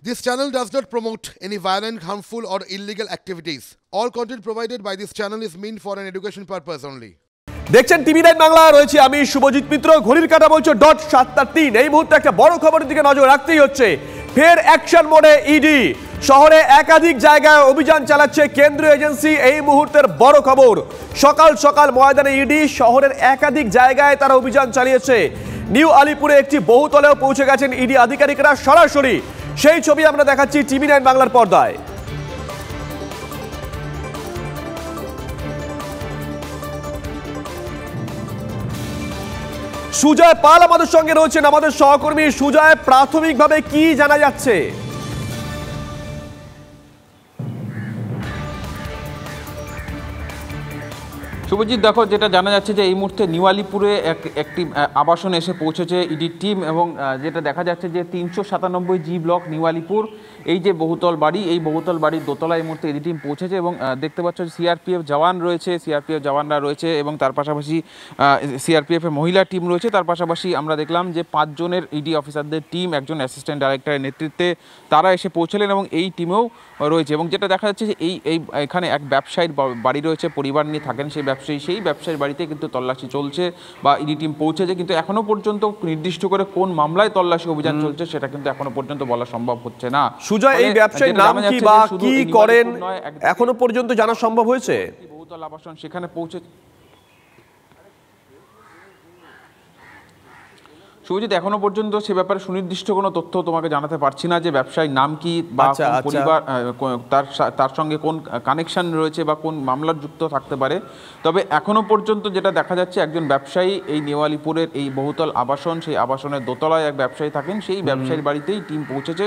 This channel does not promote any violent, harmful, or illegal activities. All content provided by this channel is meant for an education purpose only. দেখছেন টিভি9 বাংলা, রয়েছে আমি শুভজিৎ মিত্র। ঘড়ির কাঁটা বলছে .7:03। এই মুহূর্তে একটা বড় খবরের দিকে নজর রাখতেই হচ্ছে। ফের অ্যাকশন মোডে ইডি। শহরে একাধিক জায়গায় অভিযান চালাচ্ছে কেন্দ্রীয় এজেন্সি। এই মুহূর্তের বড় খবর, সকাল সকাল ময়দানে ইডি। শহরের একাধিক জায়গায় তারা অভিযান চালিয়েছে। নিউ আলিপুরে একটি বহুতলেও পৌঁছে গেছেন ইডি আধিকারিকরা সরাসরি। সেই ছবি আমরা দেখাচ্ছি টিভি9 বাংলার পর্দায়। সুজয় পাল আমাদের সঙ্গে রয়েছেন, আমাদের সহকর্মী। সুজয়, প্রাথমিকভাবে কি জানা যাচ্ছে? শুভজিৎ, দেখো, যেটা জানা যাচ্ছে যে এই মুহূর্তে নিউ আলিপুরে একটি আবাসনে এসে পৌঁছেছে ইডির টিম, এবং যেটা দেখা যাচ্ছে যে 397 জি ব্লক নিউ আলিপুর, এই যে বহুতল বাড়ি, এই বহুতল বাড়ির দোতলায় এই মুহূর্তে ইডি টিম পৌঁছেছে। এবং দেখতে পাচ্ছ সিআরপিএফ জওয়ান রয়েছে, সিআরপিএফ জওয়ানরা রয়েছে, এবং তার পাশাপাশি সিআরপিএফের মহিলা টিম রয়েছে। তার পাশাপাশি আমরা দেখলাম যে 5 জনের ইডি অফিসারদের টিম, একজন অ্যাসিস্ট্যান্ট ডাইরেক্টরের নেতৃত্বে তারা এসে পৌঁছলেন, এবং এই টিমেও রয়েছে। এবং যেটা দেখা যাচ্ছে যে এখানে এক ব্যবসায়ীর বাড়ি রয়েছে, পরিবার নিয়ে থাকেন সেই ব্যবসায়ীর বাড়িতে কিন্তু তল্লাশি চলছে বা ইডি টিম পৌঁছেছে। কিন্তু এখনো পর্যন্ত নির্দিষ্ট করে কোন মামলায় তল্লাশি অভিযান চলছে সেটা কিন্তু এখনো পর্যন্ত বলা সম্ভব হচ্ছে না। সুজয়, এই ব্যবসায়ীর নাম কি বা কি করেন এখনো পর্যন্ত জানা সম্ভব হয়েছে? বহুতল আবাসন, সেখানে পৌঁছে শুভজিৎ, এখনো পর্যন্ত সে ব্যাপারে সুনির্দিষ্ট কোনো তথ্য তোমাকে জানাতে পারছি না যে ব্যবসায়ীর নাম কি বা পরিবার, তার সঙ্গে কোন কানেকশন রয়েছে বা কোন মামলার যুক্ত থাকতে পারে। তবে এখনো পর্যন্ত যেটা দেখা যাচ্ছে, একজন ব্যবসায়ী এই নিউ আলিপুরের এই বহুতল আবাসন, সেই আবাসনের দোতলায় এক ব্যবসায়ী থাকেন, সেই ব্যবসায়ীর বাড়িতেই টিম পৌঁছেছে।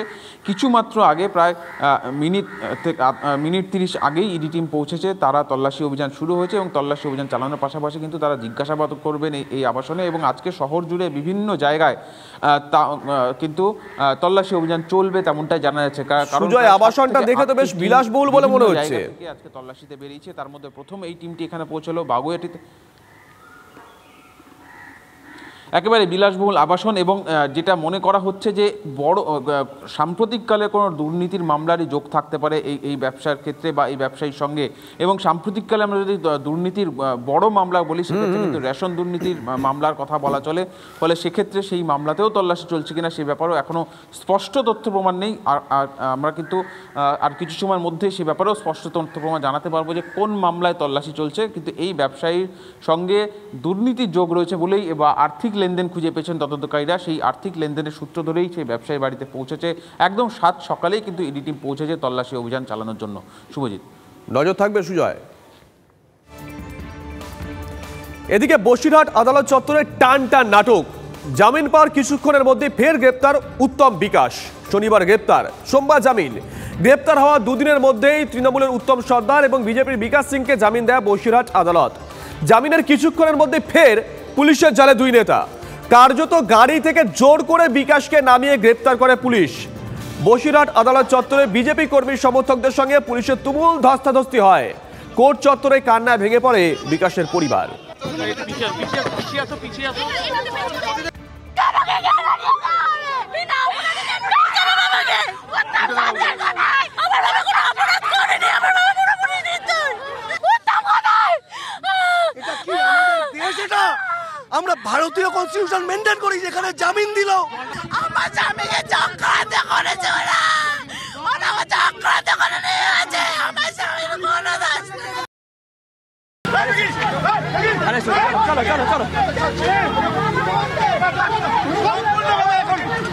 কিছু মাত্র আগে, প্রায় মিনিট 30 আগেই ইডি টিম পৌঁছেছে। তারা তল্লাশি অভিযান শুরু হয়েছে, এবং তল্লাশি অভিযান চালানোর পাশাপাশি কিন্তু তারা জিজ্ঞাসাবাদ করবেন এই আবাসনে। এবং আজকে শহর জুড়ে বিভিন্ন জায়গায় কিন্তু তল্লাশি অভিযান চলবে, তেমনটাই জানা যাচ্ছে। আবাসনটা দেখে তো বেশ বিলাসবহুল বলে মনে হচ্ছে। আজকে তল্লাশিতে বেরিয়েছে, তার মধ্যে প্রথম এই টিমটি এখানে পৌঁছলো বাগুইআটিতে। একেবারে বিলাসবহুল আবাসন, এবং যেটা মনে করা হচ্ছে যে বড় সাম্প্রতিককালে কোনো দুর্নীতির মামলারই যোগ থাকতে পারে এই ব্যবসার ক্ষেত্রে বা এই ব্যবসায়ীর সঙ্গে। এবং সাম্প্রতিককালে আমরা যদি দুর্নীতির বড় মামলা বলি, সেক্ষেত্রে কিন্তু রেশন দুর্নীতির মামলার কথা বলা চলে। ফলে সেক্ষেত্রে সেই মামলাতেও তল্লাশি চলছে কিনা সে ব্যাপারেও এখনও স্পষ্ট তথ্য প্রমাণ নেই। আমরা কিন্তু আর কিছু সময়ের মধ্যেই সে ব্যাপারেও স্পষ্ট তথ্য প্রমাণ জানাতে পারবো যে কোন মামলায় তল্লাশি চলছে। কিন্তু এই ব্যবসায়ীর সঙ্গে দুর্নীতির যোগ রয়েছে বলেই বা আর্থিক লেনদেন খুঁজে পেয়েছেন তদন্তকারীরা। সেই আর্থিক লেনদেনের সূত্র ধরেই সেই ব্যবসায়ী বাড়িতে পৌঁছেছে। একদম 7 সকালেই কিন্তু ইডি টিম পৌঁছেছে তল্লাশি অভিযান চালানোর জন্য। শুভজিৎ, নজর থাকবে সুজয়। এদিকে বসিরহাট আদালত চত্বরে টান নাটক। জামিন পাওয়ার কিছুক্ষণের মধ্যে ফের গ্রেপ্তার উত্তম বিকাশ। শনিবার গ্রেপ্তার, সোমবার জামিন। গ্রেপ্তার হওয়া দুদিনের মধ্যেই তৃণমূলের উত্তম সর্দার এবং বিজেপির বিকাশ সিংকে জামিন দেয় বসিরহাট আদালত। জামিনের কিছুক্ষণের মধ্যে ফের পুলিশের জালে 2 নেতা। কার্যত গাড়ি থেকে জোর করে বিকাশকে নামিয়ে গ্রেপ্তার করে পুলিশ। বসিরহাট আদালত চত্বরে বিজেপি কর্মী সমর্থকদের সঙ্গে পুলিশের তুমুল ধস্তাধস্তি হয়। কোর্ট চত্বরে কান্নায় ভেঙে পড়ে বিকাশের পরিবার। আমরা ভারতীয় কনস্টিটিউশন মেনটেন করি, যেখানে জামিন দিল। আমার স্বামীকে চক্রান্ত করেছে ওরা, ওরা চক্রান্ত করে নিয়ে আছে আমার স্বামীর কোনো দোষ নেই।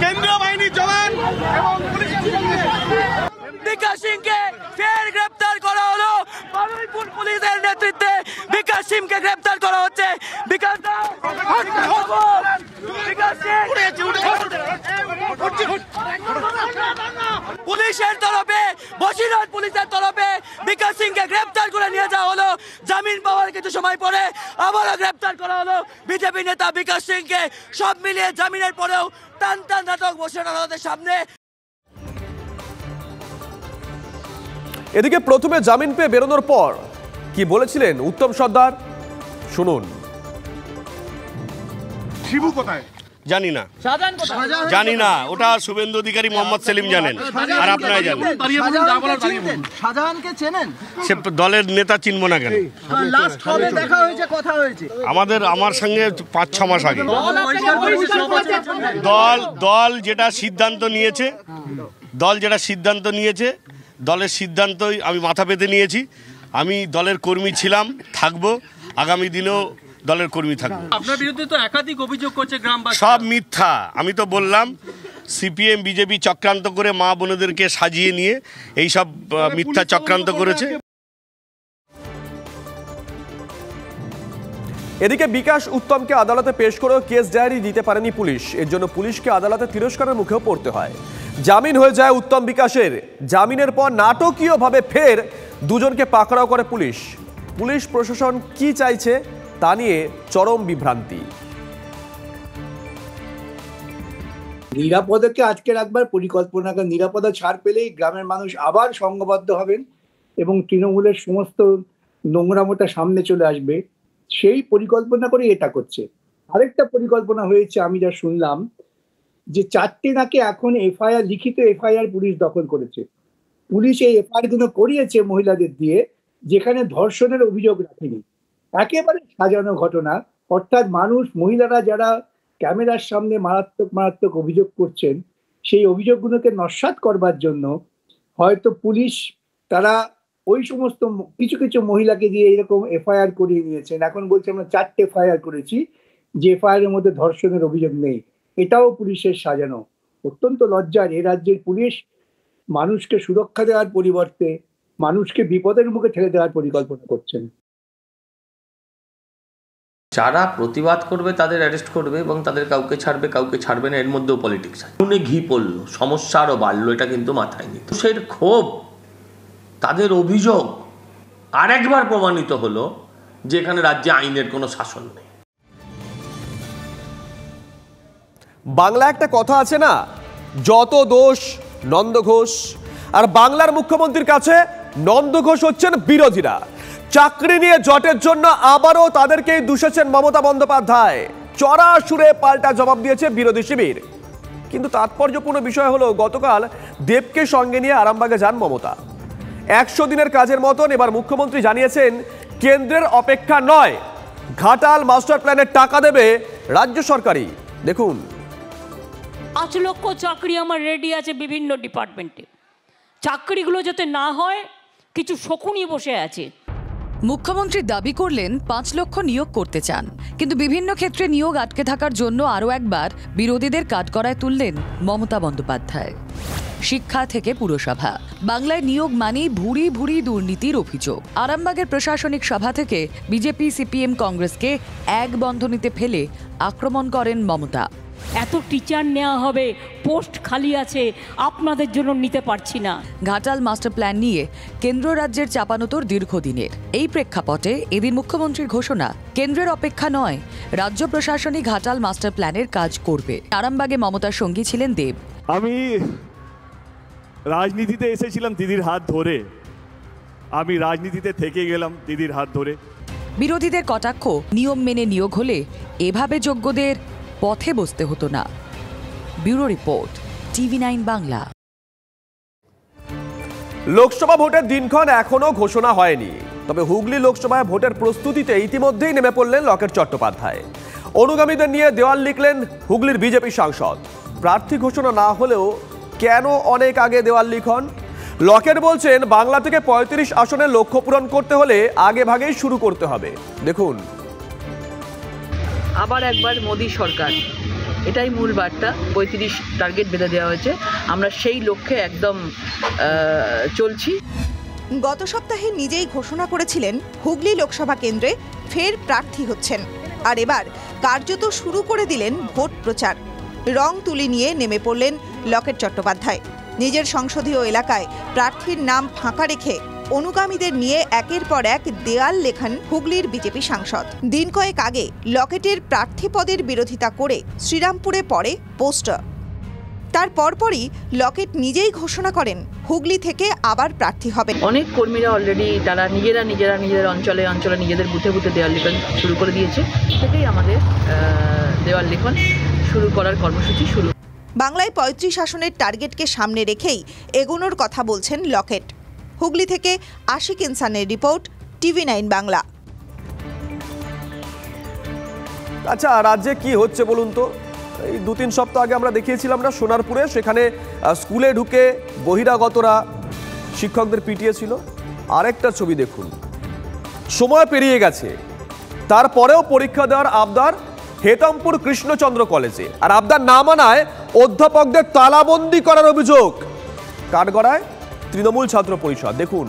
কেন্দ্রীয় বাহিনীর জওয়ান এবং বিকাশ সিংকে ফের গ্রেপ্তার করা হলো। বারুইপুর পুলিশের নেতৃত্বে বিকাশ সিংকে গ্রেপ্তার করা হচ্ছে। পুলিশের তরফে, বসিরহাট পুলিশের তরফে বিকাশ সিংকে গ্রেপ্তার করে নিয়ে যাওয়া হলো। জামিন পাওয়ার কিছু সময় পরে আবারও গ্রেপ্তার করা হলো বিজেপি নেতা বিকাশ সিংকে। সব মিলিয়ে জামিনের পরেও টান নাটক বসিরহাট আদালতের সামনে। এদিকে প্রথমে জামিন পেয়ে বেরোনোর পর কি বলেছিলেন উত্তম সর্দার, শুনুন। শিবু কোথায়? জানি না, জানি না, ওটা শুভেন্দু অধিকারী, মোহাম্মদ সেলিম জানেন, আর আপনারা জানেন। শাহজাহানকে চেনেন? সে দলের নেতা চিনব না কেন? লাস্ট কবে দেখা হয়েছে, কথা হয়েছে? আমার সঙ্গে 5-6 মাস আগে। দল যেটা সিদ্ধান্ত নিয়েছে, দলের সিদ্ধান্তই আমি মাথা পেতে নিয়েছি। আমি দলের কর্মী ছিলাম, থাকবো, আগামী দিনেও দলের কর্মী থাকবো। আপনার বিরুদ্ধে তো একাধিক অভিযোগ করছে গ্রামবাসী। সব মিথ্যা। আমি তো বললাম সিপিএম বিজেপি চক্রান্ত করে মা বোনেদেরকে সাজিয়ে নিয়ে এই সব মিথ্যা চক্রান্ত করেছে। এদিকে বিকাশ উত্তমকে আদালতে পেশ করেও কেস ডায়েরি দিতে পারেনি পুলিশ। এর জন্য পুলিশকে আদালতে তিরস্কারের মুখেও পড়তে হয়। জামিন হয়ে যায় উত্তম বিকাশের। জামিনের পর নাটকীয়ভাবে ফের দুজনকে পাকড়াও করে পুলিশ। পুলিশ প্রশাসন কি চাইছে তা নিয়ে চরম বিভ্রান্তি। নিরাপদাকে আটকে রাখবার পরিকল্পনা, নিরাপদা ছাড় পেলেই গ্রামের মানুষ আবার সংঘবদ্ধ হবেন এবং তৃণমূলের সমস্ত নোংরামোটা সামনে চলে আসবে, সেই পরিকল্পনা করে এটা করছে। আরেকটা পরিকল্পনা হয়েছে, আমি যা শুনলাম, যে 4টে নাকি এখন লিখিত এফআইআর পুলিশ দখল করেছে। পুলিশ এই এফআইআর গুলো করিয়েছে মহিলাদের দিয়ে, যেখানে ধর্ষণের অভিযোগ রাখেনি। একেবারে সাজানো ঘটনা। অর্থাৎ মহিলারা যারা ক্যামেরার সামনে মারাত্মক অভিযোগ করছেন, সেই অভিযোগগুলোকে নস্যাৎ করবার জন্য হয়তো পুলিশ তারা ওই সমস্ত কিছু মহিলাকে দিয়ে এরকম এফআইআর করিয়ে নিয়েছেন। এখন বলছে আমরা 4টে এফআইআর করেছি, যে এফআইআর এর মধ্যে ধর্ষণের অভিযোগ নেই। এটাও পুলিশের সাজানো। অত্যন্ত লজ্জার। এ রাজ্যের পুলিশ মানুষকে সুরক্ষা দেওয়ার পরিবর্তে মানুষকে বিপদের মুখে ঠেলে দেওয়ার পরিকল্পনা করছেন। যারা প্রতিবাদ করবে তাদের অ্যারেস্ট করবে এবং তাদের কাউকে ছাড়বে না, এর মধ্যেও পলিটিক্স আছে। নুনে ঘি পড়লো, সমস্যা আরও বাড়লো, এটা কিন্তু মাথায় নিত। সেই ক্ষোভ, তাদের অভিযোগ আরেকবার প্রমাণিত হলো যে এখানে রাজ্যে আইনের কোনো শাসন নেই। বাংলা একটা কথা আছে না, যত দোষ নন্দ ঘোষ। আর বাংলার মুখ্যমন্ত্রীর কাছে নন্দ ঘোষ হচ্ছেন বিরোধীরা। চাকরি নিয়ে জটের জন্য আবারও তাদেরকেই দুষেছেন মমতা বন্দ্যোপাধ্যায়। চড়া সুরে পাল্টা জবাব দিয়েছে বিরোধী শিবির। কিন্তু তাৎপর্যপূর্ণ বিষয় হলো, গতকাল দেবকে সঙ্গে নিয়ে আরামবাগে যান মমতা। 100 দিনের কাজের মতন এবার মুখ্যমন্ত্রী জানিয়েছেন কেন্দ্রের অপেক্ষা নয়, ঘাটাল মাস্টার প্ল্যানের টাকা দেবে রাজ্য সরকারই। দেখুন, 5 লক্ষ চাকরি আমার রেডি আছে বিভিন্ন ডিপার্টমেন্টে। চাকরিগুলো যাতে না হয়, কিছু শকুনি বসে আছে। মুখ্যমন্ত্রী দাবি করলেন 5 লক্ষ নিয়োগ করতে চান, কিন্তু বিভিন্ন ক্ষেত্রে নিয়োগ আটকে থাকার জন্য আরও একবার বিরোধীদের কাঠগড়ায় তুললেন মমতা বন্দ্যোপাধ্যায়। শিক্ষা থেকে পুরসভা, বাংলায় নিয়োগ মানেই ভুরি ভুরি দুর্নীতির অভিযোগ। আরামবাগের প্রশাসনিক সভা থেকে বিজেপি সিপিএম কংগ্রেসকে এক বন্ধনীতে ফেলে আক্রমণ করেন মমতা। এত টিচার নেওয়া হবে, পোস্ট খালি আছে, আপনাদের জন্য নিতে পারছি না। ঘাটাল মাস্টার প্ল্যান নিয়ে কেন্দ্র রাজ্যের চাপানোতর দীর্ঘদিনের। এই প্রেক্ষাপটে এদিন মুখ্যমন্ত্রীর ঘোষণা, কেন্দ্রের অপেক্ষা নয়, রাজ্য প্রশাসনই ঘাটাল মাস্টার প্ল্যানের কাজ করবে। আরামবাগে মমতার সঙ্গী ছিলেন দেব। আমি রাজনীতিতে এসেছিলাম দিদির হাত ধরে, আমি রাজনীতিতে থেকে গেলাম দিদির হাত ধরে। বিরোধীদের কটাক্ষ, নিয়ম মেনে নিয়োগ হলে এভাবে যোগ্যদের পথে বসতে হতো না। Bureau report, TV9 Bangla. Lok Sabha ভোটের দিনক্ষণ এখনো ঘোষণা হয়নি, তবে হুগলি লোকসভায় ভোটের প্রস্তুতিতে ইতিমধ্যেই নেমে পড়লেন লকেট চট্টোপাধ্যায়। অনুগামীদের নিয়ে দেওয়াল লিখলেন হুগলির বিজেপি সাংসদ। প্রার্থী ঘোষণা না হলেও কেন অনেক আগে দেওয়াল লিখন? লকেট বলছেন, বাংলা থেকে 35 আসনের লক্ষ্য পূরণ করতে হলে আগে ভাগেই শুরু করতে হবে। দেখুন, আবার একবার মোদী সরকার, এটাই মূল বার্তা। 35 টার্গেট বেঁধে দেওয়া হয়েছে, আমরা সেই লক্ষ্যে একদম চলছি। গত সপ্তাহে নিজেই ঘোষণা করেছিলেন হুগলি লোকসভা কেন্দ্রে ফের প্রার্থী হচ্ছেন, আর এবার কার্যত শুরু করে দিলেন ভোট প্রচার। রং তুলি নিয়ে নেমে পড়লেন লকেট চট্টোপাধ্যায়। নিজের সংসদীয় এলাকায় প্রার্থীর নাম ফাঁকা রেখে অনুগামীদের নিয়ে একের পর এক দেয়াল লেখান হুগলির বিজেপি সাংসদ। দিন কয়েক আগে লকেটের প্রার্থী পদের বিরোধিতা করে শ্রীরামপুরে পড়ে পোস্টার। তার পরপরই লকেট নিজেই ঘোষণা করেন হুগলি থেকে আবার প্রার্থী হবেন। অনেক কর্মীরা অলরেডি তারা নিজেরা নিজেদের অঞ্চলে নিজেদের বুথে বুথে দেওয়াল লিখন শুরু করে দিয়েছে। সেটাই আমাদের দেওয়াল লিখন শুরু করার কর্মসূচি শুরু। বাংলায় 35 আসনের টার্গেটকে সামনে রেখেই এগোনোর কথা বলছেন লকেট। হুগলি থেকে আশিক ইনসানের রিপোর্ট, TV9 বাংলা। আচ্ছা, রাজ্যে কি হচ্ছে বলুন তো? এই 2-3 সপ্তাহ আগে আমরা দেখিয়েছিলাম না সোনারপুরে, সেখানে স্কুলে ঢুকে বহিরাগতরা শিক্ষকদের পিটিয়েছিল। আরেকটা ছবি দেখুন, সময় পেরিয়ে গেছে, তারপরেও পরীক্ষা দেওয়ার আবদার হেতমপুর কৃষ্ণচন্দ্র কলেজে, আর আবদার না মানায় অধ্যাপকদের তালাবন্দি করার অভিযোগ কাঠগড়ায় তৃণমূল ছাত্র পরিষদ। দেখুন,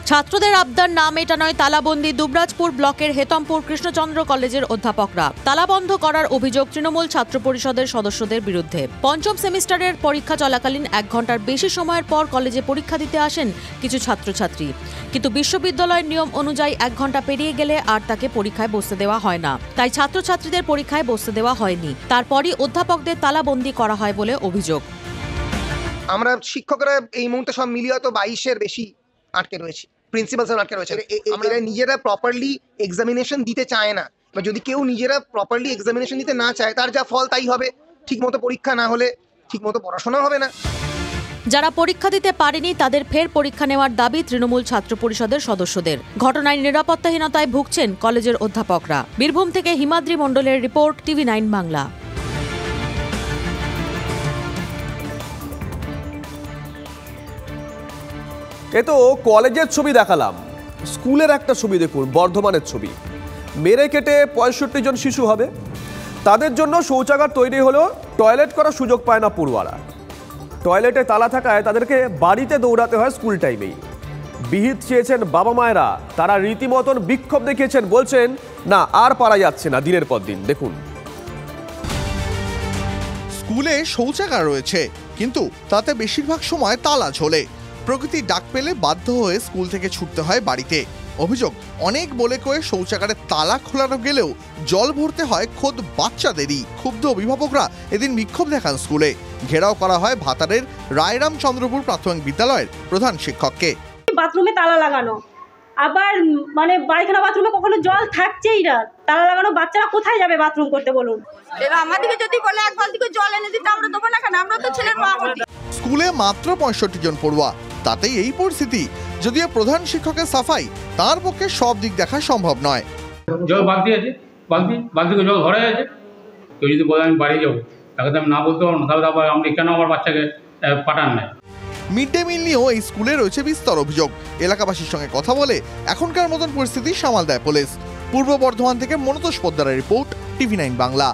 ছাত্রদের আবদার না মেটানোয় তালাবন্দি দুবরাজপুর ব্লকের হেতমপুর কৃষ্ণচন্দ্র কলেজের অধ্যাপকরা। তালাবন্ধ করার অভিযোগ তৃণমূল ছাত্র পরিষদের সদস্যদের বিরুদ্ধে। পঞ্চম সেমিস্টারের পরীক্ষা চলাকালীন 1 ঘন্টার বেশি সময়ের পর কলেজে পরীক্ষা দিতে আসেন কিছু ছাত্রছাত্রী, কিন্তু বিশ্ববিদ্যালয়ের নিয়ম অনুযায়ী 1 ঘন্টা পেরিয়ে গেলে আর তাকে পরীক্ষায় বসতে দেওয়া হয় না। তাই ছাত্রছাত্রীদের পরীক্ষায় বসতে দেওয়া হয়নি। তারপরই অধ্যাপকদের তালাবন্দি করা হয় বলে অভিযোগ। আমরা শিক্ষকরা এই মুহূর্তে সব মিলিয়ে তো 22-এর বেশি আটকে রয়েছে, প্রিন্সিপাল স্যার আটকে রয়েছে। এরা নিজেরা প্রপারলি এক্সামিনেশন দিতে চায় না, বা যদি কেউ নিজেরা প্রপারলি এক্সামিনেশন দিতে না চায়, তার যা ফল তাই হবে। ঠিকমতো পরীক্ষা না হলে ঠিকমতো পড়াশোনা হবে না। যারা পরীক্ষা দিতে পারেনি তাদের ফের পরীক্ষা নেওয়ার দাবি তৃণমূল ছাত্র পরিষদের সদস্যদের। ঘটনায় নিরাপত্তাহীনতায় ভুগছেন কলেজের অধ্যাপকরা। বীরভূম থেকে হিমাদ্রি মণ্ডলের রিপোর্ট, TV9 বাংলা। এ তো কলেজের ছবি দেখালাম, স্কুলের একটা ছবি দেখুন, বর্ধমানের ছবি। মেরে কেটে 65 জন শিশু হবে, তাদের জন্য শৌচাগার তৈরি হলেও টয়লেট করার সুযোগ পায় না পড়ুয়ারা। টয়লেটে তালা থাকায় তাদেরকে বাড়িতে দৌড়াতে হয় স্কুল টাইমেই। বিহিত চেয়েছেন বাবা মায়েরা, তারা রীতিমতন বিক্ষোভ দেখিয়েছেন, বলছেন না আর পারা যাচ্ছে না দিনের পর দিন। দেখুন, স্কুলে শৌচাগার রয়েছে, কিন্তু তাতে বেশিরভাগ সময় তালা ঝোলে। প্রকৃতির ডাক পেলে বাধ্য হয়ে স্কুল থেকে ছুটতে হয় বাড়িতে। অভিযোগ, অনেক বলে কয়ে শৌচাগারের তালা খোলানো গেলেও জল ভরতে হয় খোদ বাচ্চাদেরই। ক্ষুব্ধ অভিভাবকরা এদিন বিক্ষোভ দেখান স্কুলে। ঘেরাও করা হয় ভাতারের রায়রামচন্দ্রপুর প্রাথমিক বিদ্যালয়ের প্রধান শিক্ষককে। বাথরুমে তালা লাগানো, আবার মানে পায়খানা বাথরুমে কখনো জল থাকছেই না, তালা লাগানো, বাচ্চারা কোথায় যাবে বাথরুম করতে বলুন? এবার আমাদেরকে যদি বলে এক বালতি করে জল এনে দিতে, আমরা দেবো না কেন? আমরা তো ছেলের মা হই। স্কুলে মাত্র 65 জন পড়ুয়া, তাতেই এই পরিস্থিতি। যদিও প্রধান শিক্ষকের সাফাই, তার পক্ষে সব দিক দেখা সম্ভব নয়। জল বালতি আছে, বালতি জল ভরা আছে, কেউ যদি বলে আমি বাড়ি যাবো, তাকে তো আমি না বলতে পারবো না। তারপর আপনি কেন আমার বাচ্চাকে পাঠান নাই? মিড ডে মিল নিয়েও এই স্কুলে রয়েছে বিস্তর অভিযোগ। এলাকাবাসীর সঙ্গে কথা বলে এখনকার মতন পরিস্থিতি সামাল দেয় পুলিশ। পূর্ব বর্ধমান থেকে মনতোষ পোদ্দারের রিপোর্ট, TV9 বাংলা।